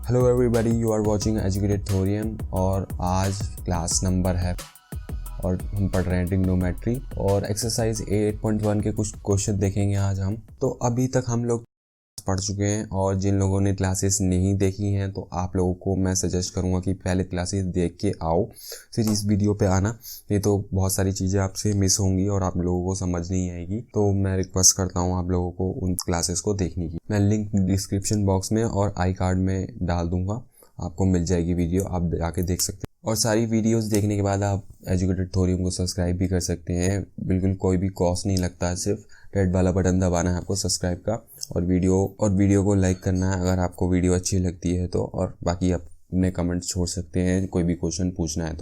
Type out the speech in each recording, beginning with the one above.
Hello everybody, you are watching educated thorium और आज class number है और हम पढ़ रहे हैं ट्रिग्नोमेट्री और एक्सरसाइज 8.1 के कुछ क्वेश्चन देखेंगे आज हम। तो अभी तक हम लोग पढ़ चुके हैं और जिन लोगों ने क्लासेस नहीं देखी हैं तो आप लोगों को मैं सजेस्ट करूंगा कि पहले क्लासेस देख के आओ, फिर इस वीडियो पे आना, नहीं तो बहुत सारी चीज़ें आपसे मिस होंगी और आप लोगों को समझ नहीं आएगी। तो मैं रिक्वेस्ट करता हूँ आप लोगों को उन क्लासेस को देखने की। मैं लिंक डिस्क्रिप्शन बॉक्स में और आई कार्ड में डाल दूंगा, आपको मिल जाएगी वीडियो, आप जाके देख सकते हैं। और सारी वीडियोस देखने के बाद आप एजुकेटेड थोरियम को सब्सक्राइब भी कर सकते हैं, बिल्कुल कोई भी कॉस्ट नहीं लगता है, सिर्फ रेड वाला बटन दबाना है आपको सब्सक्राइब का और वीडियो को लाइक करना है अगर आपको वीडियो अच्छी लगती है तो, और बाकी आप अपने कमेंट्स छोड़ सकते हैं कोई भी क्वेश्चन पूछना है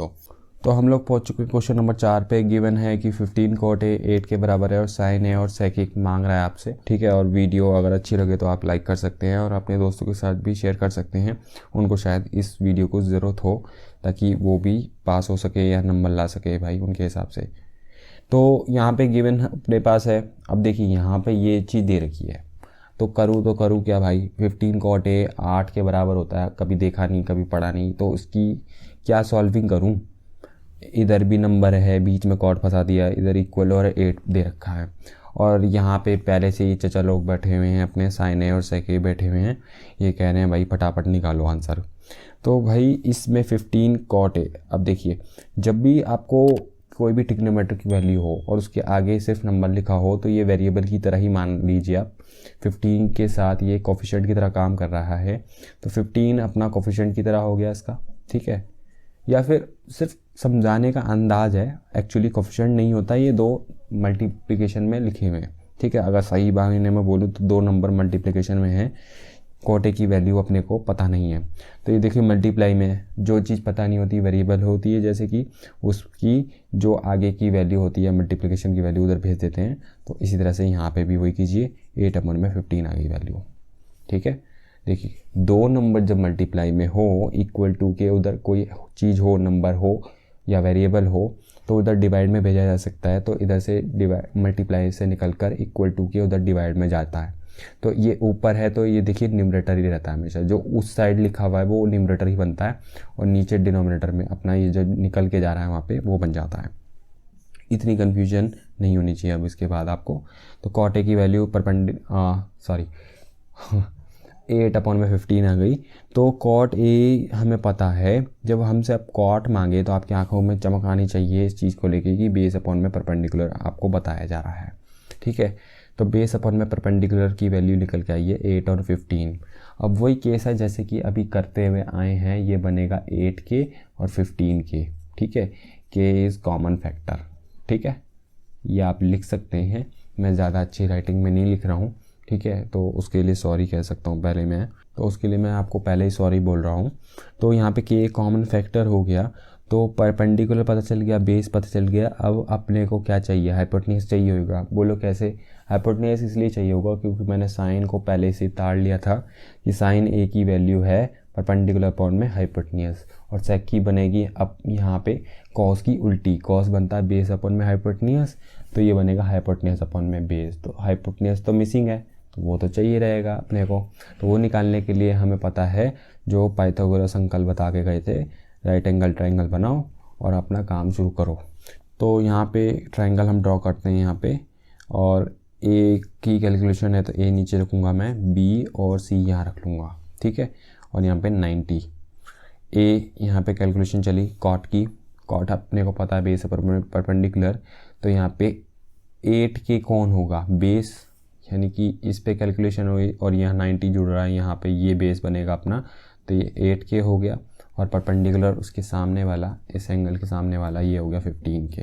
तो हम लोग पहुंच चुके हैं क्वेश्चन नंबर 4 पे। गिवन है कि 15 cot A 8 के बराबर है और साइन A और सेक मांग रहा है आपसे, ठीक है। और वीडियो अगर अच्छी लगे तो आप लाइक कर सकते हैं और अपने दोस्तों के साथ भी शेयर कर सकते हैं, उनको शायद इस वीडियो को ज़रूरत हो ताकि वो भी पास हो सके या नंबर ला सके भाई उनके हिसाब से। तो यहाँ पे गिवन अपने पास है। अब देखिए यहाँ पे ये चीज़ दे रखी है तो करूँ क्या भाई। 15 cot A 8 के बराबर होता है, कभी देखा नहीं कभी पढ़ा नहीं, तो उसकी क्या सॉल्विंग करूँ। इधर भी नंबर है, बीच में कॉट फंसा दिया, इधर इक्वल और 8 दे रखा है और यहाँ पे पहले से ही चचा लोग बैठे हुए हैं, अपने साइन ए और सेक ए बैठे हुए हैं, ये कह रहे हैं भाई फटाफट निकालो आंसर। तो भाई इसमें 15 cot A, अब देखिए जब भी आपको कोई भी ट्रिग्नोमेट्री की वैल्यू हो और उसके आगे सिर्फ नंबर लिखा हो तो ये वेरिएबल की तरह ही मान लीजिए आप। 15 के साथ ये कोफिशिएंट की तरह काम कर रहा है तो 15 अपना कोफिशिएंट की तरह हो गया इसका, ठीक है। या फिर सिर्फ समझाने का अंदाज है, एक्चुअली कोफिशिएंट नहीं होता, ये दो मल्टीप्लिकेशन में लिखे हुए हैं, ठीक है। अगर सही मायने में बोलूँ तो दो नंबर मल्टीप्लिकेशन में है, cot A की वैल्यू अपने को पता नहीं है। तो ये देखिए मल्टीप्लाई में जो चीज़ पता नहीं होती वेरिएबल होती है, जैसे कि उसकी जो आगे की वैल्यू होती है मल्टीप्लिकेशन की वैल्यू उधर भेज देते हैं। तो इसी तरह से यहाँ पे भी वही कीजिए, 8/15 आ गई वैल्यू, ठीक है। देखिए दो नंबर जब मल्टीप्लाई में हो, इक्वल टू के उधर कोई चीज़ हो, नंबर हो या वेरिएबल हो, तो उधर डिवाइड में भेजा जा सकता है। तो इधर से डिवाइड मल्टीप्लाई से निकलकर इक्वल टू के उधर डिवाइड में जाता है। तो ये ऊपर है तो ये देखिए न्यूमरेटर ही रहता है हमेशा, जो उस साइड लिखा हुआ है वो न्यूमरेटर ही बनता है और नीचे डिनोमिनेटर में अपना ये जो निकल के जा रहा है वहाँ पे वो बन जाता है। इतनी कन्फ्यूजन नहीं होनी चाहिए अब इसके बाद आपको। तो cot A की वैल्यू 8/15 आ गई। तो cot A हमें पता है, जब हमसे अब cot मांगे तो आपकी आंखों में चमक आनी चाहिए इस चीज़ को लेके कि बेस अपॉन में परपेंडिकुलर आपको बताया जा रहा है, ठीक है। तो बेस अपॉन में परपेंडिकुलर की वैल्यू निकल के आई है 8 और 15। अब वही केस है जैसे कि अभी करते हुए आए हैं, ये बनेगा 8 के और 15 के, ठीक है। के इज़ कॉमन फैक्टर, ठीक है, ये आप लिख सकते हैं। मैं ज़्यादा अच्छी राइटिंग में नहीं लिख रहा हूँ, ठीक है, तो उसके लिए सॉरी कह सकता हूँ पहले मैं, तो उसके लिए मैं आपको पहले ही सॉरी बोल रहा हूँ। तो यहाँ पे के कॉमन फैक्टर हो गया, तो परपेंडिकुलर पता चल गया, बेस पता चल गया। अब अपने को क्या चाहिए, हाइपोटेन्यूज चाहिए होगा। बोलो कैसे। हाइपोटेन्यूज इसलिए चाहिए होगा क्योंकि मैंने साइन को पहले से ताड़ लिया था कि साइन ए की वैल्यू है परपेंडिकुलर अपॉन में हाइपोटेन्यूज, और सेक की बनेगी अब यहाँ पे कॉस की उल्टी, कॉस बनता है बेस अपॉन में हाइपोटेन्यूज, तो ये बनेगा हाइपोटेन्यूज अपॉन में बेस। तो हाइपोटेन्यूज तो मिसिंग है तो वो तो चाहिए रहेगा अपने को। तो वो निकालने के लिए हमें पता है जो पाइथागोरस अंकल बता के गए थे, राइट एंगल ट्रायंगल बनाओ और अपना काम शुरू करो। तो यहाँ पे ट्रायंगल हम ड्रॉ करते हैं यहाँ पे, और ए की कैलकुलेशन है तो ए नीचे रखूँगा मैं, बी और सी यहाँ रख लूँगा, ठीक है। और यहाँ पे 90 ए यहाँ पे कैलकुलेशन चली कॉट की, कॉट अपने को पता है बेस पर परपेंडिकुलर, तो यहाँ पे 8 के कौन होगा बेस, यानी कि इस पे कैलकुलेशन हुई और यहाँ 90 जुड़ रहा है, यहाँ पे ये बेस बनेगा अपना, तो ये 8 के हो गया और परपेंडिकुलर उसके सामने वाला, इस एंगल के सामने वाला ये हो गया 15 के।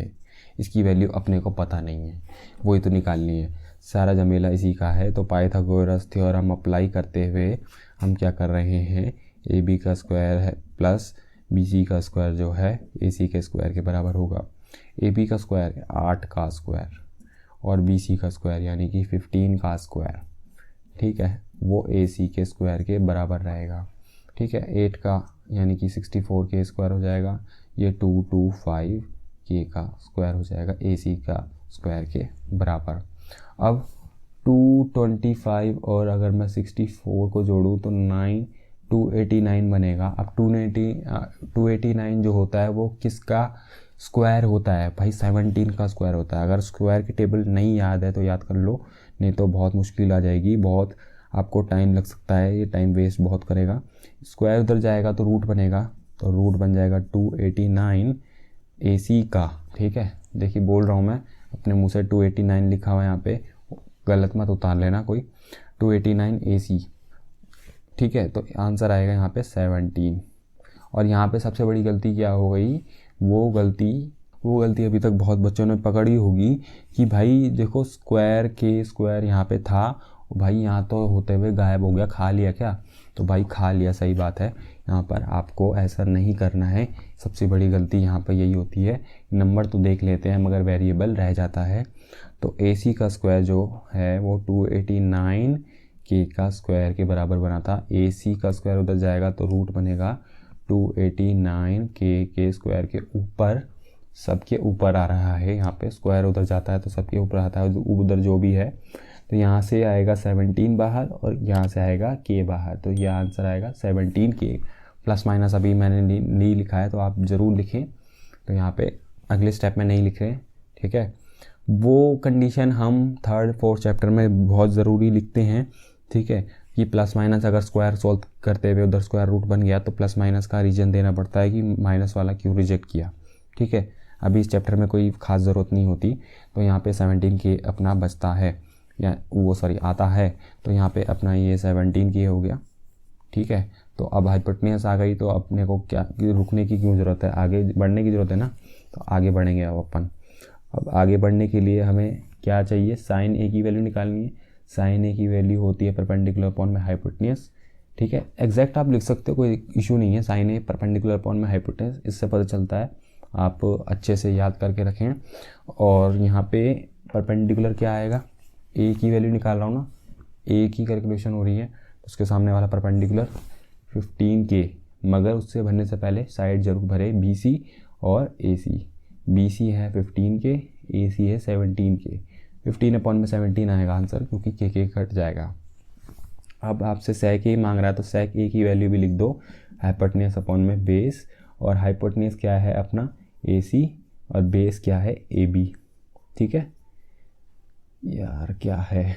इसकी वैल्यू अपने को पता नहीं है, वही तो निकालनी है, सारा जमेला इसी का है। तो पाइथागोरस थ्योरम अप्लाई करते हुए हम क्या कर रहे हैं, ए बी का स्क्वायर है प्लस बी सी का स्क्वायर जो है ए सी के स्क्वायर के बराबर होगा। ए बी का स्क्वायर 8 का स्क्वायर और बी सी का स्क्वायर यानी कि 15 का स्क्वायर, ठीक है, वो ए सी के स्क्वायर के बराबर रहेगा, ठीक है। 8 का यानी कि 64 के स्क्वायर हो जाएगा, ये 225 के का स्क्वायर हो जाएगा ए सी का स्क्वायर के बराबर। अब 225 और अगर मैं 64 को जोड़ूँ तो 9 289 बनेगा। अब 289 जो होता है वो किसका स्क्वायर होता है भाई? 17 का स्क्वायर होता है। अगर स्क्वायर की टेबल नहीं याद है तो याद कर लो, नहीं तो बहुत मुश्किल आ जाएगी, बहुत आपको टाइम लग सकता है, ये टाइम वेस्ट बहुत करेगा। स्क्वायर उधर जाएगा तो रूट बनेगा, तो रूट बन जाएगा 289 AC का। ठीक है, देखिए बोल रहा हूँ मैं अपने मुँह से 289 लिखा हुआ है यहाँ पे, गलत मत उतार लेना कोई। 289 AC, ठीक है। तो आंसर आएगा यहाँ पे 17। और यहाँ पे सबसे बड़ी गलती क्या हो गई? वो गलती अभी तक बहुत बच्चों ने पकड़ी होगी कि भाई देखो स्क्वायर यहाँ पे था, भाई यहाँ तो होते हुए गायब हो गया, खा लिया क्या? तो भाई खा लिया, सही बात है। यहाँ पर आपको ऐसा नहीं करना है, सबसे बड़ी गलती यहाँ पर यही होती है। नंबर तो देख लेते हैं मगर वेरिएबल रह जाता है। तो AC का स्क्वायर जो है वो 289 K का स्क्वायर के बराबर बना था। AC का स्क्वायर उधर जाएगा तो रूट बनेगा 289 K के स्क्वायर के ऊपर, सबके ऊपर आ रहा है। यहाँ पे स्क्वायर उधर जाता है तो सबके ऊपर आता है, उधर जो भी है। तो यहाँ से आएगा 17 बाहर और यहाँ से आएगा K बाहर, तो यह आंसर आएगा 17 K। प्लस माइनस अभी मैंने नहीं लिखा है तो आप ज़रूर लिखें, तो यहाँ पे अगले स्टेप में नहीं लिख रहे हैं। ठीक है, वो कंडीशन हम 3rd 4th चैप्टर में बहुत ज़रूरी लिखते हैं। ठीक है, कि प्लस माइनस अगर स्क्वायर सॉल्व करते हुए उधर स्क्वायर रूट बन गया तो प्लस माइनस का रीजन देना पड़ता है कि माइनस वाला क्यों रिजेक्ट किया। ठीक है, अभी इस चैप्टर में कोई ख़ास ज़रूरत नहीं होती। तो यहाँ पे 17 K अपना बचता है, या वो सॉरी आता है, तो यहाँ पे अपना ये 17 K हो गया। ठीक है, तो अब हाइपोटेन्यूज आ गई तो अपने को क्या रुकने की क्यों ज़रूरत है, आगे बढ़ने की ज़रूरत है ना। तो आगे बढ़ेंगे अब अपन। अब आगे बढ़ने के लिए हमें क्या चाहिए? साइन A की वैल्यू निकालनी है। साइन A की वैल्यू होती है परपेंडिकुलर अपॉन में हाइपोटेन्यूज। ठीक है, एग्जैक्ट आप लिख सकते हो, कोई इशू नहीं है। साइन A परपेंडिकुलर अपॉन में हाइपोटेन्यूज, इससे पता चलता है। आप अच्छे से याद करके रखें। और यहाँ पे परपेंडिकुलर क्या आएगा? A की वैल्यू निकाल रहा हूँ ना, A की कैलकुलेशन हो रही है, उसके सामने वाला परपेंडिकुलर 15K, मगर उससे भरने से पहले साइड जरूर भरे BC और AC। BC है 15K, AC है 17K। 15 अपॉन में 17 आएगा आंसर, क्योंकि K कट जाएगा। अब आपसे sec A मांग रहा है तो sec A की वैल्यू भी लिख दो, हाइपोटेन्यूज अपॉन में बेस। और हाइपोटेन्यूज क्या है अपना? AC, और बेस क्या है? AB। ठीक है यार, क्या है?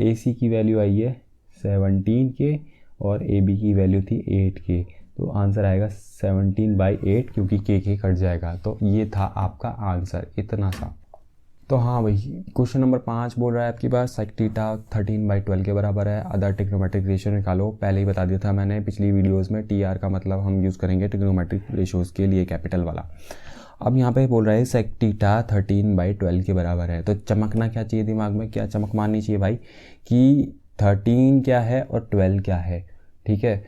AC की वैल्यू आई है 17K और AB की वैल्यू थी 8K, तो आंसर आएगा 17/8, क्योंकि K कट जाएगा। तो ये था आपका आंसर, इतना सा। तो हाँ भाई, क्वेश्चन नंबर 5 बोल रहा है आपकी बात sec थीटा 13/12 के बराबर है। अदर ट्रिग्नोमेट्रिक रेशियो निकालो। पहले ही बता दिया था मैंने पिछली वीडियोस में, TR का मतलब हम यूज़ करेंगे ट्रिग्नोमेट्रिक रेशियोज़ के लिए, कैपिटल वाला। अब यहाँ पे बोल रहा है sec थीटा 13/12 के बराबर है, तो चमकना क्या चाहिए दिमाग में? क्या चमक मारनी चाहिए भाई कि 13 क्या है और 12 क्या है। ठीक है,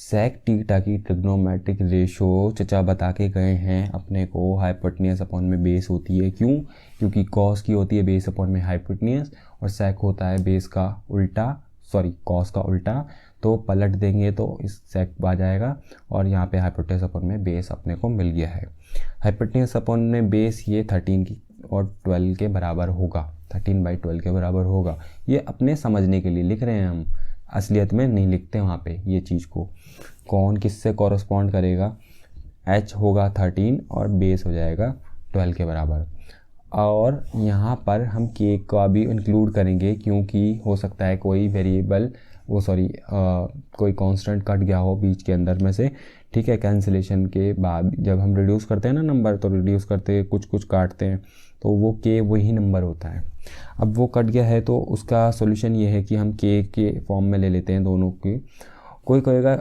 sec थीटा की ट्रिग्नोमेट्रिक रेशियो चचा बता के गए हैं अपने को, हाइपोटेन्यूज अपॉन में बेस होती है। क्यों? क्योंकि cos की होती है बेस अपॉन में हाइपोटेन्यूज, और sec होता है बेस का उल्टा, सॉरी cos का उल्टा। तो पलट देंगे तो इस sec आ जाएगा, और यहाँ पे हाइपोटेन्यूज अपॉन में बेस अपने को मिल गया है। हाइपोटेन्यूज अपॉन में बेस ये 13 की और 12 के बराबर होगा, 13/12 के बराबर होगा। ये अपने समझने के लिए लिख रहे हैं हम, असलियत में नहीं लिखते वहाँ पे ये चीज़ को। कौन किससे कॉरस्पॉन्ड करेगा? H होगा 13 और बेस हो जाएगा 12 के बराबर। और यहाँ पर हम K का भी इंक्लूड करेंगे, क्योंकि हो सकता है कोई वेरिएबल कोई कांस्टेंट कट गया हो बीच के अंदर में से। ठीक है, कैंसिलेशन के बाद जब हम रिड्यूस करते हैं ना नंबर, तो रिड्यूस करते कुछ काटते हैं तो वो K वही नंबर होता है। अब वो कट गया है तो उसका सॉल्यूशन ये है कि हम K के फॉर्म में ले लेते हैं दोनों की। कोई कहेगा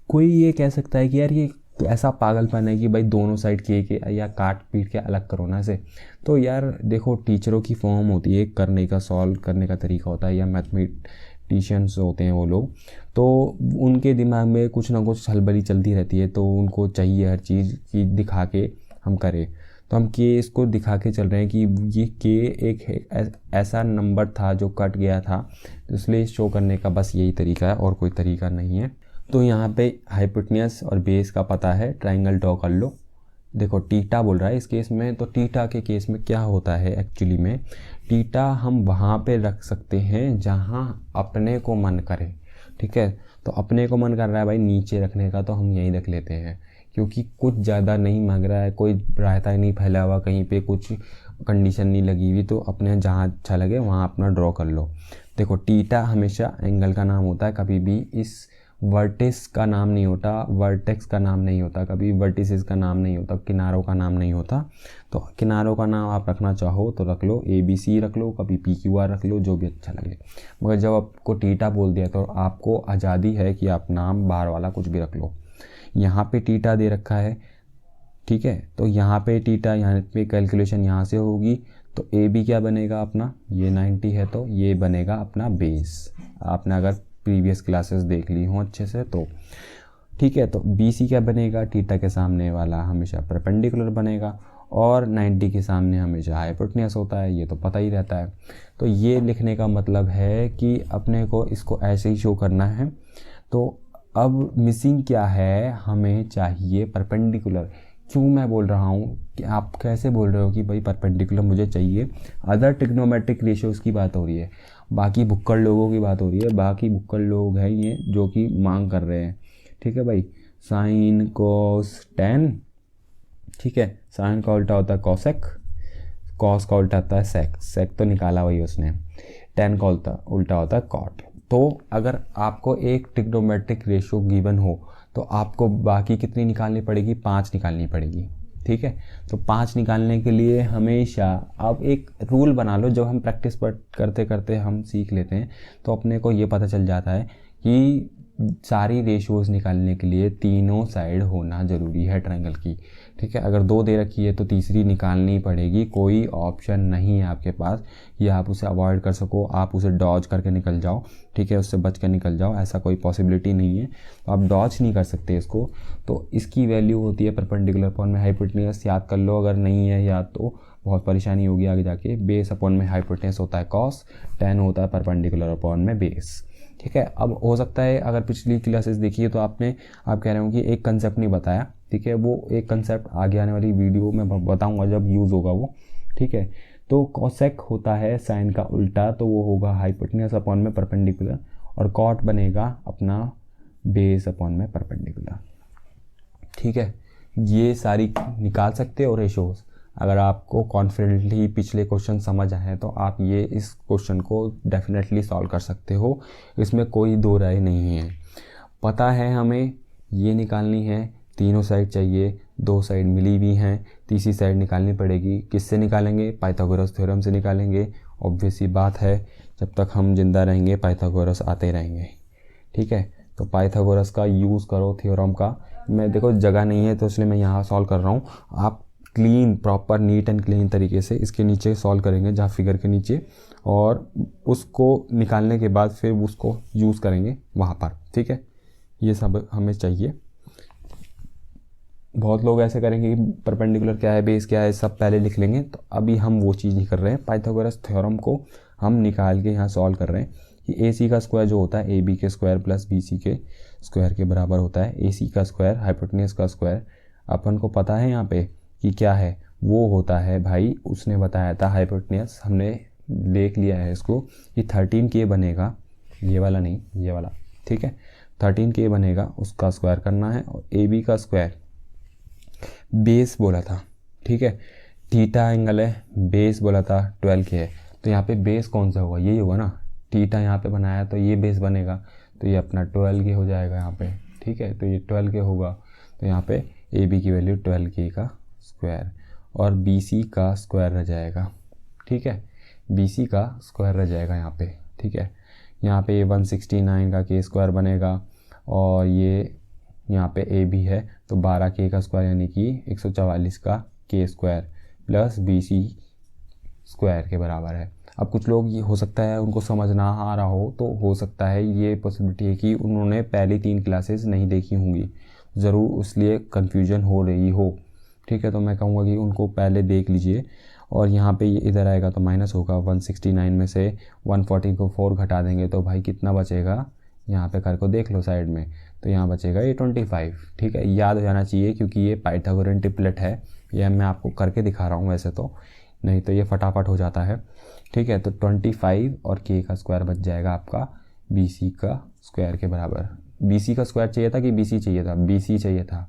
कोई ये कह सकता है कि यार ये ऐसा पागलपन है कि भाई दोनों साइड के या काट पीट के अलग करो ना से। तो यार देखो, टीचरों की फॉर्म होती है करने का, सॉल्व करने का तरीका होता है, या मैथमेटिशियंस होते हैं वो लोग, तो उनके दिमाग में कुछ ना कुछ हलबली चलती रहती है, तो उनको चाहिए हर चीज़ की दिखा के हम करें। तो हम के इसको दिखा के चल रहे हैं कि ये के एक ऐसा नंबर था जो कट गया था, तो इसलिए शो करने का बस यही तरीका है, और कोई तरीका नहीं है। तो यहाँ पे हाइपोटेन्यूज और बेस का पता है, ट्राइंगल ड्रॉ कर लो। देखो थीटा बोल रहा है इस केस में, तो थीटा के केस में क्या होता है एक्चुअली में, थीटा हम वहाँ पे रख सकते हैं जहाँ अपने को मन करे। ठीक है। तो अपने को मन कर रहा है भाई नीचे रखने का, तो हम यहीं रख लेते हैं, क्योंकि कुछ ज़्यादा नहीं मांग रहा है, कोई रायता नहीं फैला हुआ, कहीं पे कुछ कंडीशन नहीं लगी हुई, तो अपने जहाँ अच्छा लगे वहाँ अपना ड्रॉ कर लो। देखो टीटा हमेशा एंगल का नाम होता है, कभी भी इस वर्टिस का नाम नहीं होता, वर्टेक्स का नाम नहीं होता, कभी वर्टिसेस का नाम नहीं होता, किनारों का नाम नहीं होता। तो किनारों का नाम आप रखना चाहो तो रख लो, ABC रख लो, कभी PQR रख लो, जो भी अच्छा लगे। मगर जब आपको टीटा बोल दिया तो आपको आज़ादी है कि आप नाम बाहर वाला कुछ भी रख लो। यहाँ पे टीटा दे रखा है, ठीक है, तो यहाँ पे टीटा, यहाँ पे कैलकुलेशन यहाँ से होगी, तो AB क्या बनेगा अपना, ये 90 है तो ये बनेगा अपना बेस। आपने अगर प्रीवियस क्लासेस देख ली हों अच्छे से तो ठीक है। तो BC क्या बनेगा, टीटा के सामने वाला हमेशा परपेंडिकुलर बनेगा, और 90 के सामने हमेशा हाइपोटेन्यूस होता है, ये तो पता ही रहता है। तो ये लिखने का मतलब है कि अपने को इसको ऐसे ही शो करना है। तो अब मिसिंग क्या है, हमें चाहिए परपेंडिकुलर। क्यों मैं बोल रहा हूँ कि आप कैसे बोल रहे हो कि भाई परपेंडिकुलर मुझे चाहिए, अदर ट्रिग्नोमेट्रिक रेशियोज़ की बात हो रही है, बाकी भुक्कड़ लोगों की बात हो रही है, बाकी भुक्कड़ लोग हैं ये जो कि मांग कर रहे हैं, ठीक है भाई। साइन कॉस टेन, ठीक है, साइन का उल्टा होता है कॉसेक, कॉस का उल्टा होता है सेक, सेक तो निकाला वही उसने, टेन का उल्टा होता है कॉट। तो अगर आपको एक ट्रिग्नोमेट्रिक रेशियो गिवन हो तो आपको बाकी कितनी निकालनी पड़ेगी, 5 निकालनी पड़ेगी, ठीक है। तो 5 निकालने के लिए हमेशा आप एक रूल बना लो, जब हम प्रैक्टिस करते करते हम सीख लेते हैं तो अपने को ये पता चल जाता है कि सारी रेशियोज़ निकालने के लिए तीनों साइड होना ज़रूरी है ट्रायंगल की, ठीक है। अगर 2 दे रखी है तो तीसरी निकालनी पड़ेगी, कोई ऑप्शन नहीं है आपके पास कि आप उसे अवॉइड कर सको, आप उसे डॉज करके निकल जाओ, ठीक है, उससे बच कर निकल जाओ, ऐसा कोई पॉसिबिलिटी नहीं है। तो आप डॉज नहीं कर सकते इसको। तो इसकी वैल्यू होती है परपेंडिकुलर अपॉन में हाइपोटेन्यूस, याद कर लो, अगर नहीं है याद तो बहुत परेशानी होगी आगे जाके। बेस अपॉन में हाइपोटेन्यूस होता है कॉस, टेन होता है परपेंडिकुलर अपॉन में बेस, ठीक है। अब हो सकता है अगर पिछली क्लासेस देखी है तो आप कह रहे हो कि एक कंसेप्ट नहीं बताया, ठीक है, वो एक कंसेप्ट आगे आने वाली वीडियो में बताऊंगा जब यूज़ होगा वो, ठीक है। तो कॉसेक होता है साइन का उल्टा, तो वो होगा हाइपोटेन्यूस अपॉन में परपेंडिकुलर, और कॉट बनेगा अपना बेस अपॉन में परपेंडिकुलर, ठीक है। ये सारी निकाल सकते हो रेशोज़। अगर आपको कॉन्फिडेंटली पिछले क्वेश्चन समझ आए तो आप ये इस क्वेश्चन को डेफिनेटली सॉल्व कर सकते हो, इसमें कोई दो राय नहीं है। पता है हमें ये निकालनी है, तीनों साइड चाहिए, 2 साइड मिली हुई हैं, तीसरी साइड निकालनी पड़ेगी। किससे निकालेंगे, पाइथागोरस थ्योरम से निकालेंगे। ऑब्वियस ही बात है, जब तक हम जिंदा रहेंगे पाइथागोरस आते रहेंगे, ठीक है। तो पाइथागोरस का यूज़ करो थ्योरम का। मैं देखो जगह नहीं है तो इसलिए मैं यहाँ सॉल्व कर रहा हूँ, आप clean proper neat and clean तरीके से इसके नीचे सॉल्व करेंगे, जहाँ फिगर के नीचे, और उसको निकालने के बाद फिर उसको यूज़ करेंगे वहाँ पर, ठीक है। ये सब हमें चाहिए। बहुत लोग ऐसे करेंगे कि परपेंडिकुलर क्या है, बेस क्या है, सब पहले लिख लेंगे, तो अभी हम वो चीज़ नहीं कर रहे हैं। पाइथागोरस थ्योरम को हम निकाल के यहाँ सॉल्व कर रहे हैं कि AC का स्क्वायर जो होता है AB के स्क्वायर प्लस BC के स्क्वायर के बराबर होता है। AC का स्क्वायर हाइपोटेन्यूस का स्क्वायर, अपन को पता है यहाँ पे कि क्या है, वो होता है भाई, उसने बताया था हाइपोटेन्यूस, हमने देख लिया है इसको कि 13K बनेगा, ये वाला नहीं, ये वाला, ठीक है, 13K बनेगा, उसका स्क्वायर करना है। और AB का स्क्वायर बेस बोला था, ठीक है, थीटा एंगल है, बेस बोला था 12K है, तो यहाँ पे बेस कौन सा होगा, यही होगा ना, थीटा यहाँ पे बनाया तो ये बेस बनेगा, तो ये अपना 12K हो जाएगा यहाँ पे, ठीक है। तो ये 12K होगा, तो यहाँ पे AB की वैल्यू 12K का स्क्वायर, और BC का स्क्वायर रह जाएगा, ठीक है, BC का स्क्वायर रह जाएगा यहाँ पे, ठीक है। यहाँ पे 169 का K स्क्वायर बनेगा, और ये यहाँ पे AB है तो 12K का स्क्वायर यानी कि 144 का K square plus BC square के बराबर है। अब कुछ लोग ये हो सकता है उनको समझ ना आ रहा हो, तो हो सकता है ये पॉसिबिलिटी है कि उन्होंने पहली 3 क्लासेस नहीं देखी होंगी, ज़रूर इसलिए कन्फ्यूजन हो रही हो, ठीक है। तो मैं कहूँगा कि उनको पहले देख लीजिए, और यहाँ पे ये इधर आएगा तो माइनस होगा, 169 में से 140 को 4 घटा देंगे तो भाई कितना बचेगा, यहाँ पे कर को देख लो साइड में, तो यहाँ बचेगा ये 25, ठीक है। याद हो जाना चाहिए क्योंकि ये पाइथागोरन ट्रिपलेट है, ये मैं आपको करके दिखा रहा हूँ वैसे तो, नहीं तो ये फटाफट हो जाता है, ठीक है। तो 25 और K का स्क्वायर बच जाएगा आपका BC का स्क्वायर के बराबर। BC का स्क्वायर चाहिए था कि BC चाहिए था? BC चाहिए था,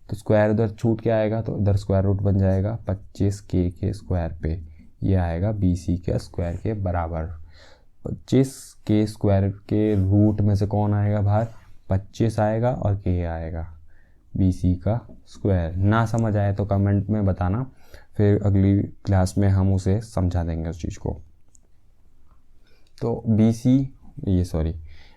तो स्क्वायर उधर छूट के आएगा तो इधर स्क्वायर रूट बन जाएगा 25k के स्क्वायर पे, ये आएगा BC के स्क्वायर के बराबर। 25k स्क्वायर के रूट में से कौन आएगा बाहर? 25 आएगा और k आएगा, BC का स्क्वायर। ना समझ आए तो कमेंट में बताना, फिर अगली क्लास में हम उसे समझा देंगे उस चीज़ को। तो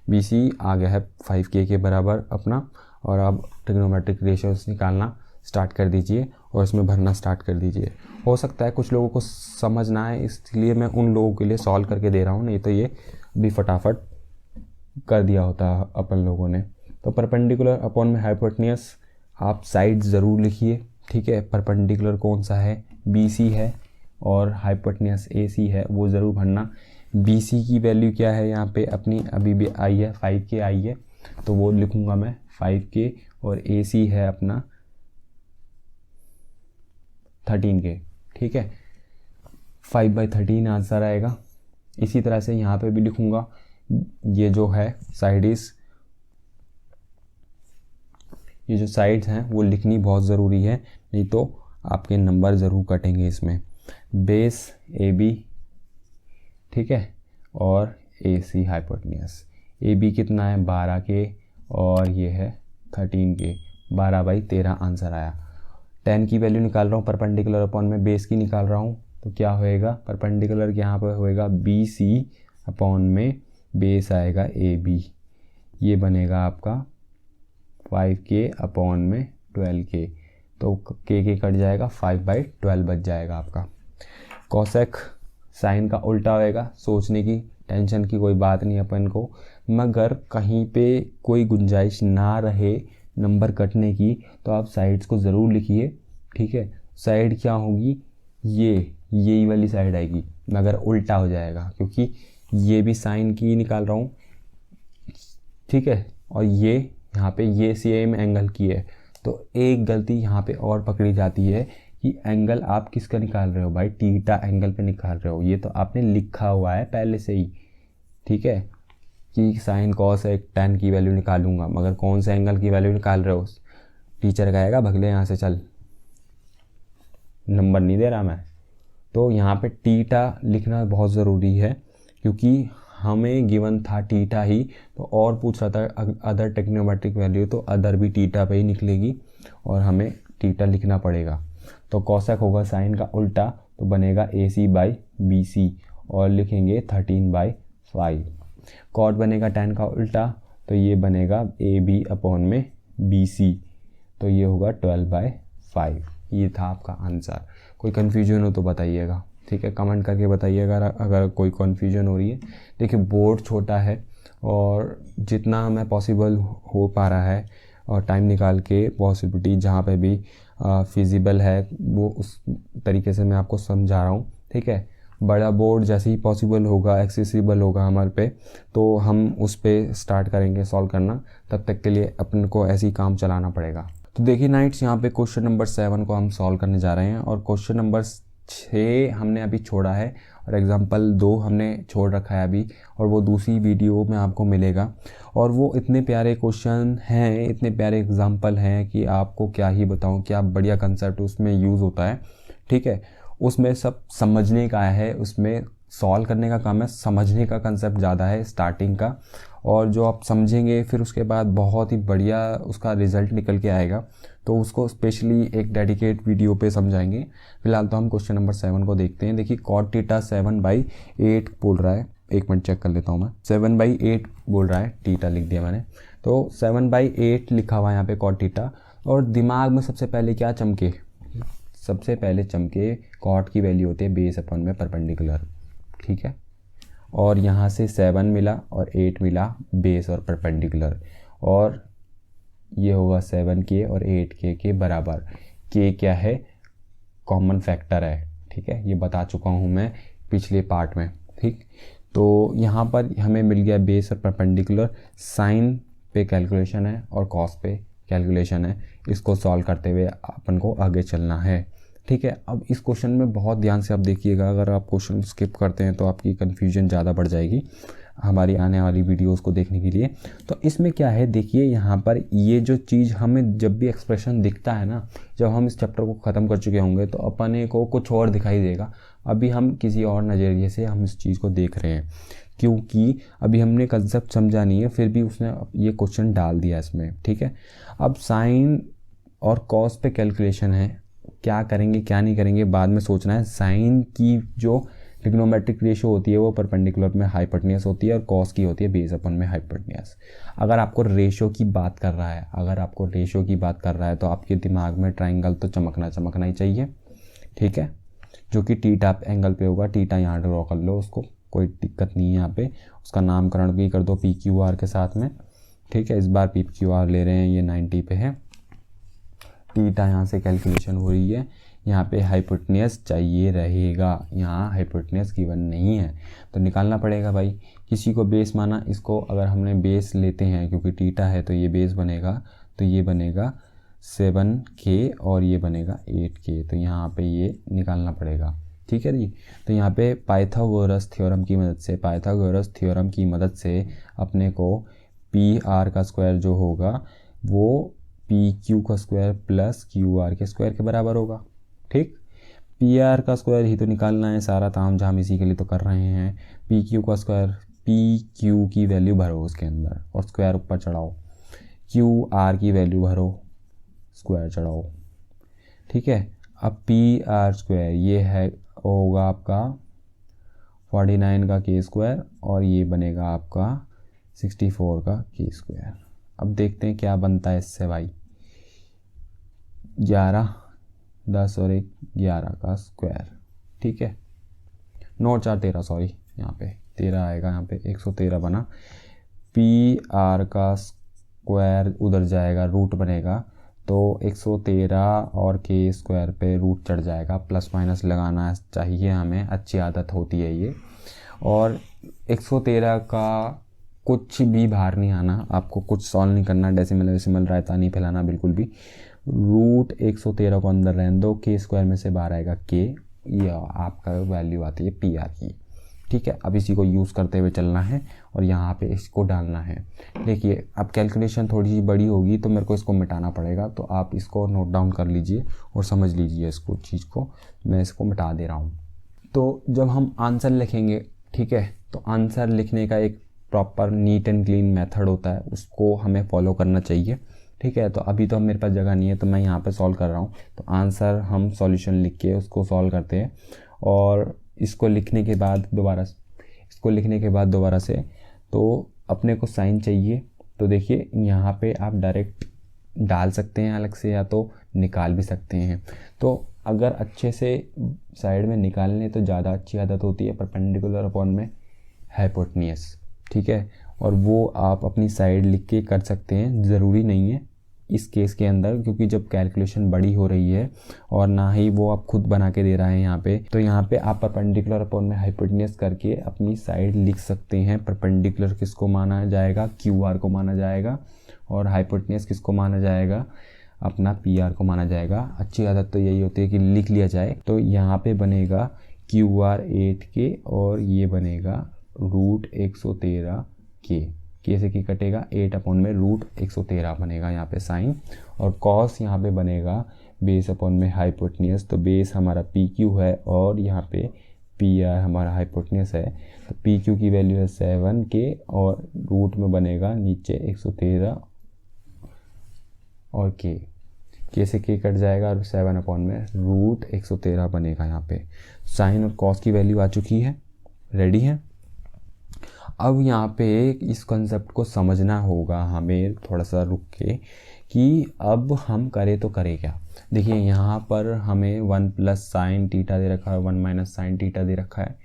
BC आ गया है 5k के बराबर अपना। और अब ट्रिग्नोमेट्रिक रेशियोज निकालना स्टार्ट कर दीजिए और इसमें भरना स्टार्ट कर दीजिए। हो सकता है कुछ लोगों को समझ ना आए, इसलिए मैं उन लोगों के लिए सॉल्व करके दे रहा हूँ, नहीं तो ये भी फटाफट कर दिया होता अपन लोगों ने। तो परपेंडिकुलर अपॉन में हाइपोटेन्यूज, आप साइड ज़रूर लिखिए, ठीक है। परपेंडिकुलर कौन सा है? BC है, और हाइपोटेन्यूज AC है, वो ज़रूर भरना। BC की वैल्यू क्या है यहाँ पे अपनी? अभी भी आई है 5k आई है, तो वो लिखूँगा मैं 5k, और AC है अपना 13k, ठीक है। 5/13 आंसर आएगा। इसी तरह से यहाँ पे भी लिखूँगा, ये जो है ये जो साइड्स हैं वो लिखनी बहुत ज़रूरी है, नहीं तो आपके नंबर ज़रूर कटेंगे इसमें। बेस AB, ठीक है, और AC हाइपोटेन्यूज। AB कितना है? 12k, और ये है 13k, 12/13 आंसर आया। 10 की वैल्यू निकाल रहा हूँ परपेंडिकुलर अपॉन में बेस की निकाल रहा हूँ, तो क्या होएगा? परपेंडिकुलर यहाँ पर होएगा BC अपॉन में बेस आएगा AB, ये बनेगा आपका 5k अपॉन में 12k, तो k कट जाएगा, 5/12 बच जाएगा आपका। कोसेक साइन का उल्टा होएगा, सोचने की टेंशन की कोई बात नहीं अपन को, मगर कहीं पे कोई गुंजाइश ना रहे नंबर कटने की तो आप साइड्स को ज़रूर लिखिए, ठीक है। साइड क्या होगी? यही वाली साइड आएगी, मगर उल्टा हो जाएगा, क्योंकि ये भी साइन की निकाल रहा हूँ, ठीक है, और ये यहाँ पे ये सेम एंगल की है। तो एक गलती यहाँ पे और पकड़ी जाती है कि एंगल आप किसका निकाल रहे हो भाई? थीटा एंगल पे निकाल रहे हो, ये तो आपने लिखा हुआ है पहले से ही, ठीक है, कि साइन कॉस एक tan की वैल्यू निकालूंगा, मगर कौन से एंगल की वैल्यू निकाल रहे हो? टीचर कहेगा भगले यहाँ से, चल, नंबर नहीं दे रहा मैं। तो यहाँ पे थीटा लिखना बहुत ज़रूरी है, क्योंकि हमें गिवन था थीटा ही, तो और पूछ रहा था अदर ट्रिग्नोमेट्रिक वैल्यू, तो अदर भी थीटा पे ही निकलेगी और हमें थीटा लिखना पड़ेगा। तो कॉसेक होगा साइन का उल्टा, तो बनेगा AC/BC, और लिखेंगे 13/5। कॉट बनेगा tan का उल्टा, तो ये बनेगा AB अपॉन में BC, तो ये होगा 12/5। ये था आपका आंसर। कोई कन्फ्यूजन हो तो बताइएगा, ठीक है, कमेंट करके बताइएगा अगर कोई कन्फ्यूजन हो रही है। देखिए बोर्ड छोटा है, और जितना हमें पॉसिबल हो पा रहा है और टाइम निकाल के पॉसिबिलिटी जहाँ पे भी फिजिबल है वो उस तरीके से मैं आपको समझा रहा हूँ, ठीक है। बड़ा बोर्ड जैसे ही पॉसिबल होगा, एक्सेसिबल होगा हमारे पे, तो हम उस पे स्टार्ट करेंगे सॉल्व करना। तब तक के लिए अपन को ऐसे ही काम चलाना पड़ेगा। तो देखिए नाइट्स, यहाँ पे क्वेश्चन नंबर 7 को हम सॉल्व करने जा रहे हैं, और क्वेश्चन नंबर 6 हमने अभी छोड़ा है, और एग्जाम्पल 2 हमने छोड़ रखा है अभी, और वो दूसरी वीडियो में आपको मिलेगा। और वो इतने प्यारे क्वेश्चन हैं, इतने प्यारे एग्जाम्पल हैं कि आपको क्या ही बताऊं, क्या बढ़िया कंसेप्ट उसमें यूज़ होता है, ठीक है। उसमें सब समझने का है, उसमें सॉल्व करने का काम है, समझने का कंसेप्ट ज़्यादा है स्टार्टिंग का, और जो आप समझेंगे फिर उसके बाद बहुत ही बढ़िया उसका रिज़ल्ट निकल के आएगा। तो उसको स्पेशली एक डेडिकेट वीडियो पे समझाएंगे। फिलहाल तो हम क्वेश्चन नंबर 7 को देखते हैं। देखिए कॉट थीटा 7/8 बोल रहा है, एक मिनट चेक कर लेता हूँ मैं। 7/8 बोल रहा है, थीटा लिख दिया मैंने, तो 7/8 लिखा हुआ है यहाँ पे कॉट थीटा। और दिमाग में सबसे पहले क्या चमके? सबसे पहले चमके कॉट की वैल्यू होती है बेस अपॉन में परपेंडिकुलर, ठीक है। और यहाँ से 7 मिला और 8 मिला बेस और परपेंडिकुलर, और ये होगा 7k और 8k के बराबर। k क्या है? कॉमन फैक्टर है, ठीक है, ये बता चुका हूँ मैं पिछले पार्ट में, ठीक। तो यहाँ पर हमें मिल गया बेस और परपेंडिकुलर। साइन पे कैलकुलेशन है और कॉस पे कैलकुलेशन है, इसको सॉल्व करते हुए अपन को आगे चलना है, ठीक है। अब इस क्वेश्चन में बहुत ध्यान से आप देखिएगा, अगर आप क्वेश्चन स्किप करते हैं तो आपकी कन्फ्यूजन ज़्यादा बढ़ जाएगी। हमारी आने वाली वीडियोस को देखने के लिए। तो इसमें क्या है, देखिए यहाँ पर ये जो चीज़ हमें जब भी एक्सप्रेशन दिखता है ना, जब हम इस चैप्टर को ख़त्म कर चुके होंगे तो अपने को कुछ और दिखाई देगा। अभी हम किसी और नज़रिए से हम इस चीज़ को देख रहे हैं, क्योंकि अभी हमने कंसेप्ट समझा नहीं है, फिर भी उसने ये क्वेश्चन डाल दिया इसमें। ठीक है, अब साइन और कॉस पे कैलकुलेशन है, क्या करेंगे क्या नहीं करेंगे बाद में सोचना है। साइन की जो ट्रिग्नोमेट्रिक रेशियो होती है वो परपेंडिकुलर में हाइपोटेन्यूस होती है और कॉस की होती है बेस अपन में हाइपोटेन्यूस। अगर आपको रेशियो की बात कर रहा है, तो आपके दिमाग में ट्राइंगल तो चमकना ही चाहिए। ठीक है, जो कि टीटा एंगल पे होगा। टीटा यहाँ ड्रॉ कर लो, उसको कोई दिक्कत नहीं है यहाँ पे। उसका नामकरण भी कर दो PQR के साथ में। ठीक है, इस बार PQR ले रहे हैं, ये 90 पे है। टीटा यहाँ से कैलकुलेशन हो रही है, यहाँ पे हाइपोटेन्यूस चाहिए रहेगा, यहाँ हाइपोटेन्यूस गिवन नहीं है तो निकालना पड़ेगा भाई। किसी को बेस माना, इसको अगर हमने बेस लेते हैं क्योंकि टीटा है तो ये बेस बनेगा, तो ये बनेगा 7K और ये बनेगा 8K, तो यहाँ पे ये निकालना पड़ेगा। ठीक है जी, तो यहाँ पे पाइथागोरस थ्योरम की मदद से अपने को PR का स्क्वायर जो होगा वो PQ का स्क्वायर प्लस QR के स्क्वायर के बराबर होगा। ठीक, PR का स्क्वायर ही तो निकालना है, सारा ताम झाम इसी के लिए तो कर रहे हैं। PQ का स्क्वायर, PQ की वैल्यू भरो उसके अंदर और स्क्वायर ऊपर चढ़ाओ, QR की वैल्यू भरो, स्क्वायर चढ़ाओ। ठीक है, अब PR स्क्वायर ये है होगा आपका 49 का K स्क्वायर और ये बनेगा आपका 64 का K स्क्वायर। अब देखते हैं क्या बनता है इससे भाई। 11, 10 और 1 11 का स्क्वायर। ठीक है, 9 4 13, सॉरी यहाँ पे 13 आएगा, यहाँ पे 113 बना। PR का स्क्वायर उधर जाएगा, रूट बनेगा, तो 113 और K स्क्वायर पे रूट चढ़ जाएगा। प्लस माइनस लगाना चाहिए हमें, अच्छी आदत होती है ये। और 113 का कुछ भी बाहर नहीं आना, आपको कुछ सॉल्व नहीं करना, डेसिमल रायता नहीं फैलाना बिल्कुल भी। रूट 113 को अंदर रहने दो, K स्क्वायर में से बाहर आएगा K, ये आपका वैल्यू आती है PR की। ठीक है, अब इसी को यूज़ करते हुए चलना है और यहाँ पे इसको डालना है। देखिए अब कैलकुलेशन थोड़ी सी बड़ी होगी तो मेरे को इसको मिटाना पड़ेगा, तो आप इसको नोट डाउन कर लीजिए और समझ लीजिए इसको, चीज़ को मैं इसको मिटा दे रहा हूँ। तो जब हम आंसर लिखेंगे, ठीक है, तो आंसर लिखने का एक proper neat and clean method होता है, उसको हमें फॉलो करना चाहिए। ठीक है, तो अभी तो मेरे पास जगह नहीं है तो मैं यहाँ पे सॉल्व कर रहा हूँ। तो आंसर हम सॉल्यूशन लिख के उसको सॉल्व करते हैं और इसको लिखने के बाद दोबारा से तो अपने को साइन चाहिए। तो देखिए यहाँ पे आप डायरेक्ट डाल सकते हैं अलग से या तो निकाल भी सकते हैं। तो अगर अच्छे से साइड में निकालने तो ज़्यादा अच्छी आदत होती है परपेंडिकुलर अपॉन में हाइपोटेन्यूस। ठीक है, और वो आप अपनी साइड लिख के कर सकते हैं, ज़रूरी नहीं है इस केस के अंदर, क्योंकि जब कैलकुलेशन बड़ी हो रही है और ना ही वो आप खुद बना के दे रहे हैं यहाँ पे, तो यहाँ पे आप परपेंडिकुलर अपॉन में हाइपोटेन्यूस करके अपनी साइड लिख सकते हैं। परपेंडिकुलर किसको माना जाएगा, QR को माना जाएगा, और हाइपोटेन्यूस किसको माना जाएगा, अपना PR को माना जाएगा। अच्छी आदत तो यही होती है कि लिख लिया जाए। तो यहाँ पे बनेगा QR 8K और ये बनेगा रूट 113K, K से K कटेगा, 8 अपॉन में रूट 113 बनेगा यहाँ पे साइन, और कॉस यहाँ पे बनेगा बेस अपॉन में हाइपोटेन्यूस। तो बेस हमारा PQ है और यहाँ पे PR हमारा हाइपोटेन्यूस है, तो PQ की वैल्यू है 7K और रूट में बनेगा नीचे 113 और K से K कट जाएगा और 7 अपॉन में रूट 113 बनेगा। यहाँ पे साइन और कॉस की वैल्यू आ चुकी है, रेडी है। अब यहाँ पे इस कंसेप्ट को समझना होगा हमें थोड़ा सा रुक के कि अब हम करें तो करें क्या। देखिए यहाँ पर हमें 1 प्लस साइन टीटा दे रखा है, 1 माइनस साइन टीटा दे रखा है।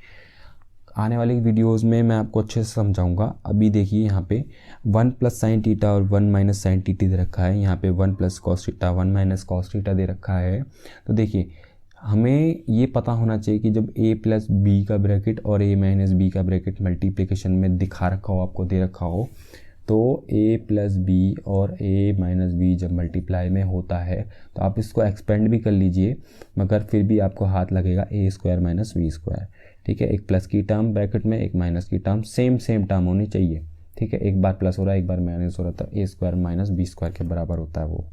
आने वाली वीडियोस में मैं आपको अच्छे से समझाऊंगा। अभी देखिए यहाँ पे 1 प्लस साइन टीटा और 1 माइनस साइन टीटा दे रखा है, यहाँ पे 1 plus cos theta 1 minus cos theta दे रखा है। तो देखिए हमें ये पता होना चाहिए कि जब a प्लस बी का ब्रैकेट और a माइनस बी का ब्रैकेट मल्टीप्लिकेशन में दिखा रखा हो, आपको दे रखा हो, तो a प्लस बी और a माइनस बी जब मल्टीप्लाई में होता है तो आप इसको एक्सपेंड भी कर लीजिए, मगर फिर भी आपको हाथ लगेगा a square minus b square. ठीक है। एक प्लस की टर्म ब्रैकेट में, एक माइनस की टर्म, सेम टर्म होनी चाहिए, ठीक है। एक बार प्लस हो रहा है, एक बार माइनस हो रहा था, ए स्क्वायर माइनस बी स्क्वायर के बराबर होता है वो,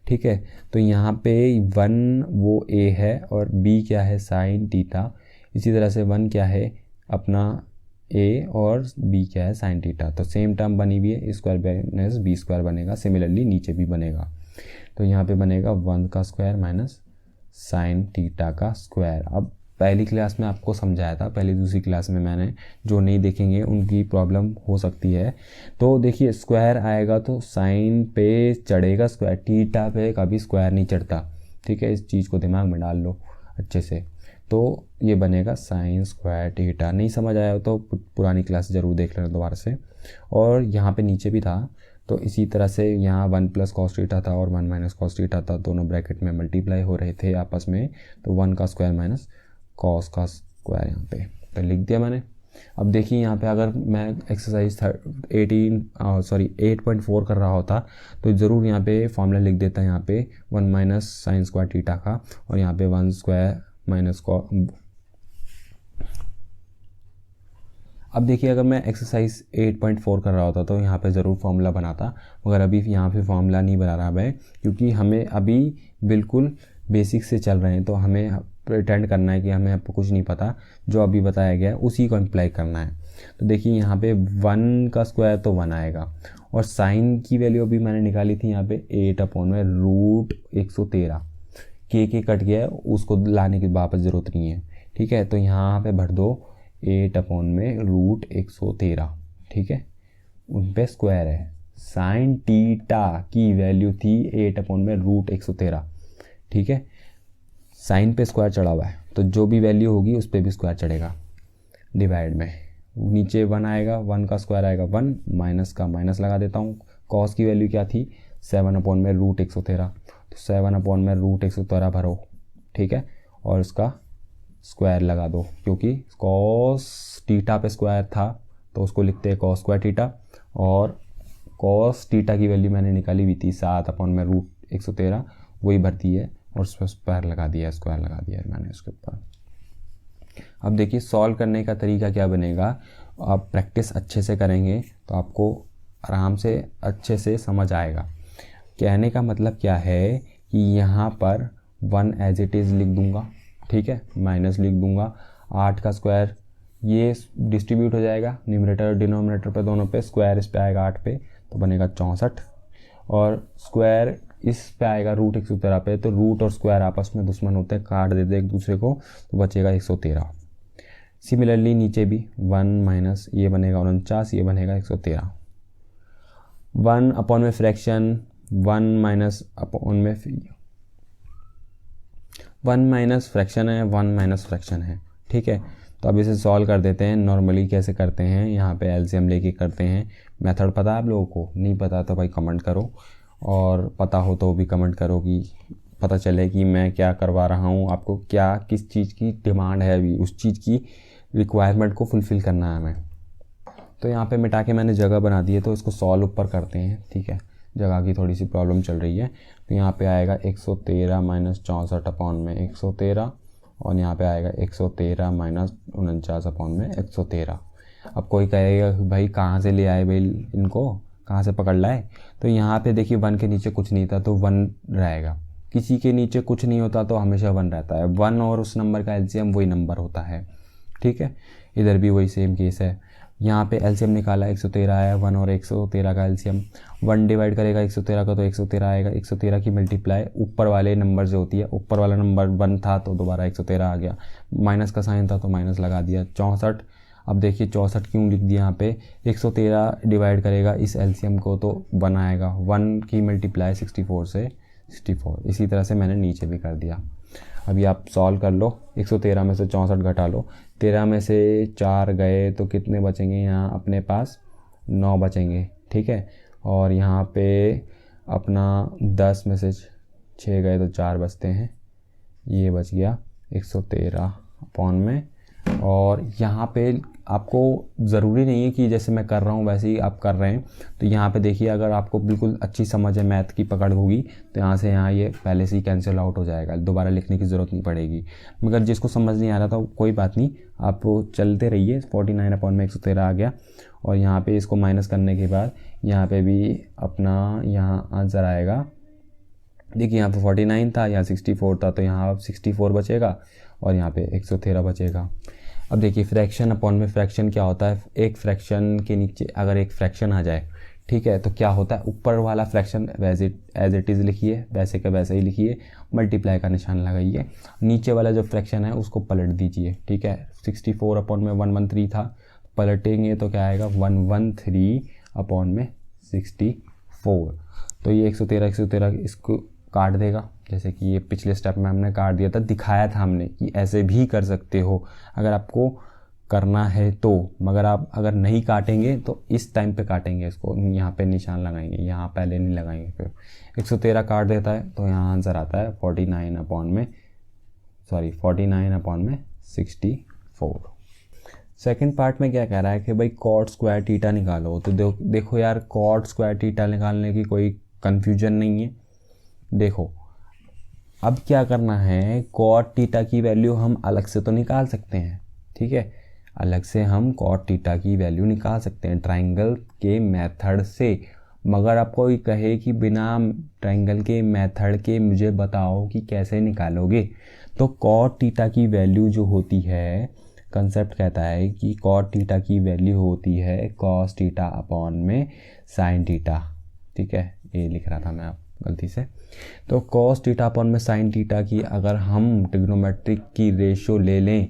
ठीक है। तो यहाँ पे 1 वो ए है और बी क्या है साइन थीटा, इसी तरह से 1 क्या है अपना ए और बी क्या है साइन थीटा। तो सेम टर्म बनी हुई है, स्क्वायर माइनस बी स्क्वायर बनेगा, सिमिलरली नीचे भी बनेगा। तो यहाँ पे बनेगा 1 का स्क्वायर माइनस साइन थीटा का स्क्वायर। अब पहली क्लास में आपको समझाया था, पहली दूसरी क्लास में मैंने, जो नहीं देखेंगे उनकी प्रॉब्लम हो सकती है। तो देखिए स्क्वायर आएगा तो साइन पे चढ़ेगा स्क्वायर, थीटा पे कभी स्क्वायर नहीं चढ़ता, ठीक है। इस चीज़ को दिमाग में डाल लो अच्छे से। तो ये बनेगा साइन स्क्वायर थीटा। नहीं समझ आया तो पुरानी क्लास ज़रूर देख लेना दोबारा से। और यहाँ पे नीचे भी था, तो इसी तरह से यहाँ 1 प्लस कॉस थीटा था और 1 माइनस कॉस थीटा था, दोनों ब्रैकेट में मल्टीप्लाई हो रहे थे आपस में। तो 1 का स्क्वायर माइनस कॉस का स्क्वायर यहाँ पे तो लिख दिया मैंने। अब देखिए यहाँ पे अगर मैं एक्सरसाइज 8.4 कर रहा होता तो ज़रूर यहाँ पे फॉर्मूला लिख देता है, यहाँ पे 1 माइनस साइन स्क्वायर थीटा का, और यहाँ पे 1 स्क्वायर माइनस कॉस। अब देखिए अगर मैं एक्सरसाइज 8.4 कर रहा होता तो यहाँ पे ज़रूर फार्मूला बनाता, मगर अभी यहाँ पे फार्मूला नहीं बना रहा मैं, क्योंकि हमें अभी बिल्कुल बेसिक से चल रहे हैं। तो हमें प्रिटेंड करना है कि हमें आपको कुछ नहीं पता, जो अभी बताया गया है उसी को अप्लाई करना है। तो देखिए यहाँ पे 1 का स्क्वायर तो 1 आएगा, और साइन की वैल्यू अभी मैंने निकाली थी यहाँ पे 8/√113, के कट गया है, उसको लाने की वापस ज़रूरत नहीं है, ठीक है। तो यहाँ पे भर दो 8/√113, ठीक है। उन पे स्क्वायर है, साइन थीटा की वैल्यू थी 8/√113, ठीक है। साइन पे स्क्वायर चढ़ा हुआ है तो जो भी वैल्यू होगी उस पर भी स्क्वायर चढ़ेगा, डिवाइड में नीचे 1 आएगा, 1 का स्क्वायर आएगा 1, माइनस का माइनस लगा देता हूँ। कॉस की वैल्यू क्या थी 7/√113, तो 7/√113 भरो, ठीक है, और उसका स्क्वायर लगा दो, क्योंकि कॉस थीटा पे स्क्वायर था तो उसको लिखते हैं कॉस स्क्वायर थीटा, और कॉस थीटा की वैल्यू मैंने निकाली हुई थी 7/√113, वही भरती है, और उस पर स्क्वायर लगा दिया, स्क्वायर लगा दिया मैंने उसके ऊपर। अब देखिए सॉल्व करने का तरीका क्या बनेगा, आप प्रैक्टिस अच्छे से करेंगे तो आपको आराम से अच्छे से समझ आएगा। कहने का मतलब क्या है कि यहाँ पर 1 एज इट इज़ लिख दूँगा, ठीक है, माइनस लिख दूँगा, 8 का स्क्वायर ये डिस्ट्रीब्यूट हो जाएगा न्यूमरेटर और डिनोमिनेटर पे, दोनों पे, स्क्वायर इस पे आएगा 8 पे तो बनेगा 64, और स्क्वायर इस पे आएगा √113 पे, तो रूट और स्क्वायर आपस में दुश्मन होते हैं, काट देते एक दूसरे को, तो बचेगा 113। सिमिलरली नीचे भी 1 माइनस ये बनेगा 49, ये बनेगा 113। 1 अपॉन में फ्रैक्शन, 1 माइनस अपॉन में 1 माइनस फ्रैक्शन है, 1 माइनस फ्रैक्शन है, ठीक है। तो अब इसे सॉल्व कर देते हैं। नॉर्मली कैसे करते हैं, यहाँ पे एलसीएम लेके करते हैं। मेथड पता है आप लोगों को? नहीं पता तो भाई कमेंट करो, और पता हो तो भी कमेंट करो कि पता चले कि मैं क्या करवा रहा हूँ, आपको क्या किस चीज़ की डिमांड है, अभी उस चीज़ की रिक्वायरमेंट को फुलफ़िल करना है हमें। तो यहाँ पे मिटा के मैंने जगह बना दी है, तो इसको सॉल्व ऊपर करते हैं, ठीक है। जगह की थोड़ी सी प्रॉब्लम चल रही है, तो यहाँ पे आएगा 113 माइनस 64 अपॉन में 113, और यहाँ पे आएगा 113 माइनस 49 अपॉन में 113। अब कोई कहेगा भाई कहाँ से ले आए भाई, इनको कहाँ से पकड़ लाए? तो यहाँ पे देखिए 1 के नीचे कुछ नहीं था तो 1 रहेगा, किसी के नीचे कुछ नहीं होता तो हमेशा 1 रहता है। 1 और उस नंबर का एलसीएम वही नंबर होता है, ठीक है। इधर भी वही सेम केस है। यहाँ पे एलसीएम निकाला 113 है, 1 और 113 का एलसीएम, 1 डिवाइड करेगा 113 का तो 113 आएगा, 113 की मल्टीप्लाई ऊपर वाले नंबर से होती है, ऊपर वाला नंबर 1 था तो दोबारा 113 आ गया, माइनस का साइन था तो माइनस लगा दिया, 64। अब देखिए 64 क्यों लिख दिया यहाँ पे, 113 डिवाइड करेगा इस एलसीएम को तो 1 आएगा, 1 की मल्टीप्लाई 64 से 64, इसी तरह से मैंने नीचे भी कर दिया। अभी आप सॉल्व कर लो, 113 में से 64 घटा लो, 13 में से 4 गए तो कितने बचेंगे, यहाँ अपने पास 9 बचेंगे, ठीक है। और यहाँ पे अपना 10 में से 6 गए तो 4 बचते हैं, ये बच गया 113 अपॉन में। और यहाँ पे आपको ज़रूरी नहीं है कि जैसे मैं कर रहा हूँ वैसे ही आप कर रहे हैं। तो यहाँ पे देखिए, अगर आपको बिल्कुल अच्छी समझ है, मैथ की पकड़ होगी, तो यहाँ से यहाँ ये पहले से ही कैंसिल आउट हो जाएगा, दोबारा लिखने की ज़रूरत नहीं पड़ेगी। मगर जिसको समझ नहीं आ रहा था कोई बात नहीं, आप चलते रहिए। 49/113 आ गया, और यहाँ पे इसको माइनस करने के बाद यहाँ पे भी अपना यहाँ आंसर आएगा। देखिए यहाँ पे 49 था, यहाँ 64 था, तो यहाँ अब 64 बचेगा और यहाँ पे 113 बचेगा। अब देखिए फ्रैक्शन अपॉन में फ्रैक्शन क्या होता है, एक फ्रैक्शन के नीचे अगर एक फ्रैक्शन आ जाए, ठीक है, तो क्या होता है, ऊपर वाला फ्रैक्शन एज इट इज़ लिखिए, वैसे का वैसे ही लिखिए, मल्टीप्लाई का निशान लगाइए, नीचे वाला जो फ्रैक्शन है उसको पलट दीजिए, ठीक है। 64/113 था, पलटेंगे तो क्या आएगा, 113/64। तो ये 113 इसको काट देगा, जैसे कि ये पिछले स्टेप में हमने काट दिया था, दिखाया था हमने कि ऐसे भी कर सकते हो अगर आपको करना है तो। मगर आप अगर नहीं काटेंगे तो इस टाइम पे काटेंगे, इसको यहाँ पे निशान लगाएंगे, यहाँ पहले नहीं लगाएंगे। फिर 113 काट देता है तो यहाँ आंसर आता है 49/64। सेकंड पार्ट में क्या कह रहा है कि भाई कॉट स्क्वायर थीटा निकालो। तो देखो यार, कॉट स्क्वायर थीटा निकालने की कोई कन्फ्यूजन नहीं है। देखो अब क्या करना है, कॉट थीटा की वैल्यू हम अलग से तो निकाल सकते हैं, ठीक है, अलग से हम कॉट थीटा की वैल्यू निकाल सकते हैं ट्राइंगल के मेथड से। मगर आप कोई कहे कि बिना ट्राइंगल के मेथड के मुझे बताओ कि कैसे निकालोगे, तो कॉट थीटा की वैल्यू जो होती है, कंसेप्ट कहता है कि कॉट थीटा की वैल्यू होती है कॉस थीटा अपॉन में साइन थीटा, ठीक है, ये लिख रहा था मैं आप गलती से। तो कॉस थीटा अपॉन में साइन थीटा की अगर हम ट्रिग्नोमेट्रिक की रेशियो ले लें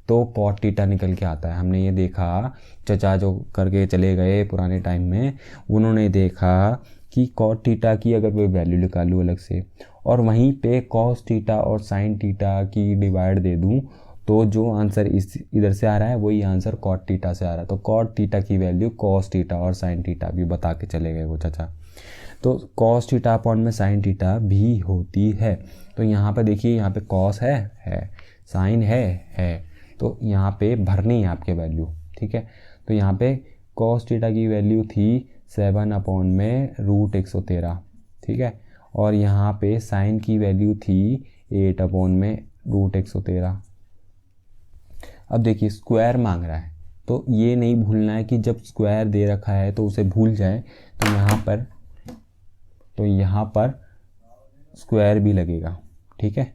तो कॉट थीटा निकल के आता है। हमने ये देखा, चचा जो करके चले गए पुराने टाइम में, उन्होंने देखा कि कॉट थीटा की अगर कोई वैल्यू निकालूँ अलग से और वहीं पे कॉस थीटा और साइन थीटा की डिवाइड दे दूँ, तो जो आंसर इधर से आ रहा है वही आंसर कॉट थीटा से आ रहा है। तो कॉट थीटा की वैल्यू कॉस थीटा और साइन थीटा भी बता के चले गए वो चचा। तो कॉस थीटा अपॉन में साइन थीटा भी होती है। तो यहाँ पे देखिए, यहाँ पे कॉस है, साइन है, तो यहाँ पे भरनी है आपके वैल्यू, ठीक है। तो यहाँ पे कॉस थीटा की वैल्यू थी 7/√113, ठीक है, और यहाँ पे साइन की वैल्यू थी 8/√113। अब देखिए स्क्वायर मांग रहा है, तो ये नहीं भूलना है कि जब स्क्वायर दे रखा है तो उसे भूल जाए। तो यहाँ पर स्क्वायर भी लगेगा, ठीक है,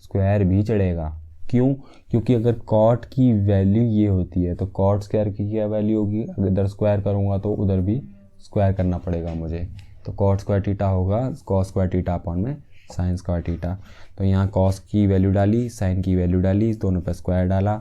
स्क्वायर भी चढ़ेगा। क्यों? क्योंकि अगर कॉट की वैल्यू ये होती है तो कॉट स्क्वायर की क्या वैल्यू होगी, अगर इधर स्क्वायर करूँगा तो उधर भी स्क्वायर करना पड़ेगा मुझे। तो कॉट स्क्वायर थीटा होगा कॉस स्क्वायर थीटा अपॉन में साइन स्क्वायर थीटा। तो यहाँ कॉस की वैल्यू डाली, साइन की वैल्यू डाली, दोनों पे स्क्वायर डाला।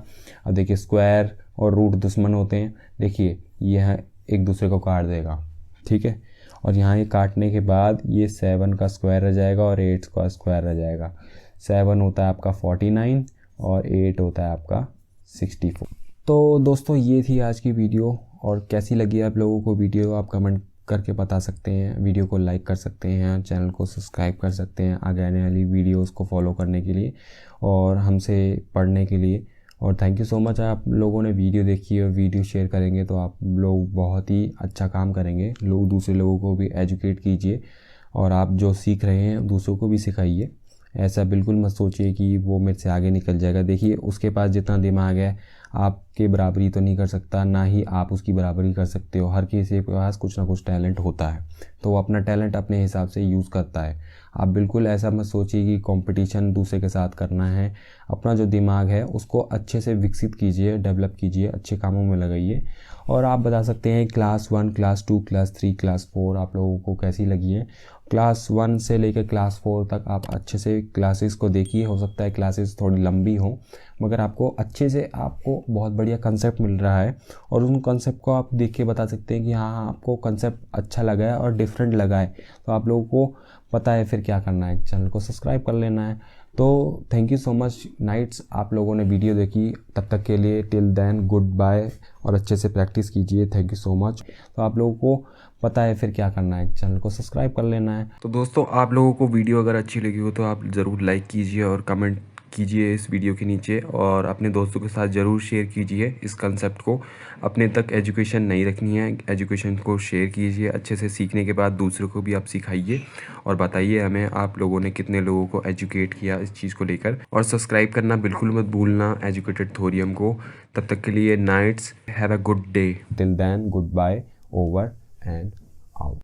अब देखिए स्क्वायर और रूट दुश्मन होते हैं, देखिए यह एक दूसरे को काट देगा, ठीक है, और यहाँ ये काटने के बाद ये 7 का स्क्वायर रह जाएगा और 8 का स्क्वायर रह जाएगा। 7 होता है आपका 49 और 8 होता है आपका 64। तो दोस्तों ये थी आज की वीडियो, और कैसी लगी आप लोगों को वीडियो आप कमेंट करके बता सकते हैं। वीडियो को लाइक कर सकते हैं, चैनल को सब्सक्राइब कर सकते हैं आगे आने वाली वीडियोस को फॉलो करने के लिए और हमसे पढ़ने के लिए। और थैंक यू सो मच, आप लोगों ने वीडियो देखी और वीडियो शेयर करेंगे तो आप लोग बहुत ही अच्छा काम करेंगे। लोग दूसरे लोगों को भी एजुकेट कीजिए, और आप जो सीख रहे हैं दूसरों को भी सिखाइए। ऐसा बिल्कुल मत सोचिए कि वो मेरे से आगे निकल जाएगा। देखिए उसके पास जितना दिमाग है आपके बराबरी तो नहीं कर सकता, ना ही आप उसकी बराबरी कर सकते हो। हर किसी के पास कुछ ना कुछ टैलेंट होता है, तो वो अपना टैलेंट अपने हिसाब से यूज़ करता है। आप बिल्कुल ऐसा मत सोचिए कि कंपटीशन दूसरे के साथ करना है। अपना जो दिमाग है उसको अच्छे से विकसित कीजिए, डेवलप कीजिए, अच्छे कामों में लगाइए। और आप बता सकते हैं क्लास 1, क्लास 2, क्लास 3, क्लास 4 आप लोगों को कैसी लगी है। क्लास 1 से लेकर क्लास 4 तक आप अच्छे से क्लासेस को देखिए। हो सकता है क्लासेस थोड़ी लंबी हो, मगर आपको अच्छे से आपको बहुत बढ़िया कंसेप्ट मिल रहा है, और उन कंसेप्ट को आप देख के बता सकते हैं कि हाँ आपको कंसेप्ट अच्छा लगा है और डिफरेंट लगा है। तो आप लोगों को पता है फिर क्या करना है, चैनल को सब्सक्राइब कर लेना है। तो thank you so much knights, आप लोगों ने वीडियो देखी, तब तक के लिए टिल देन गुड बाय, और अच्छे से प्रैक्टिस कीजिए। Thank you so much. तो आप लोगों को पता है फिर क्या करना है, चैनल को सब्सक्राइब कर लेना है। तो दोस्तों आप लोगों को वीडियो अगर अच्छी लगी हो तो आप ज़रूर लाइक कीजिए और कमेंट कीजिए इस वीडियो के नीचे और अपने दोस्तों के साथ ज़रूर शेयर कीजिए इस कंसेप्ट को। अपने तक एजुकेशन नहीं रखनी है, एजुकेशन को शेयर कीजिए। अच्छे से सीखने के बाद दूसरों को भी आप सिखाइए और बताइए हमें आप लोगों ने कितने लोगों को एजुकेट किया इस चीज़ को लेकर। और सब्सक्राइब करना बिल्कुल मत भूलना एजुकेटेड थोरियम को। तब तक के लिए knights, have a good day. Till then, goodbye, over and out.